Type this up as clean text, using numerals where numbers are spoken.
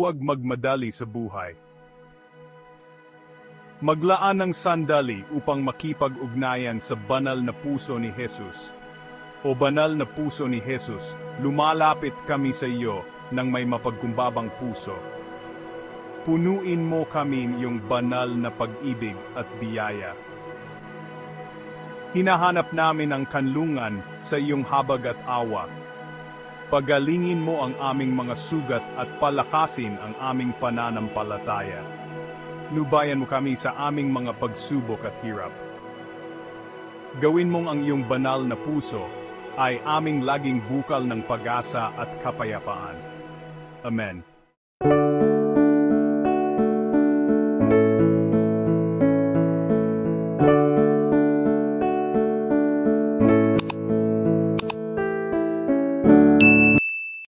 huwag magmadali sa buhay. Maglaan ng sandali upang makipag-ugnayan sa banal na puso ni Jesus. O banal na puso ni Jesus, lumalapit kami sa iyo ng may mapagkumbabang puso. Punuin mo kami iyong banal na pag-ibig at biyaya. Hinahanap namin ang kanlungan sa iyong habag at awa. Pagalingin mo ang aming mga sugat at palakasin ang aming pananampalataya. Nubayan mo kami sa aming mga pagsubok at hirap. Gawin mong ang iyong banal na puso ay aming laging bukal ng pag-asa at kapayapaan. Amen.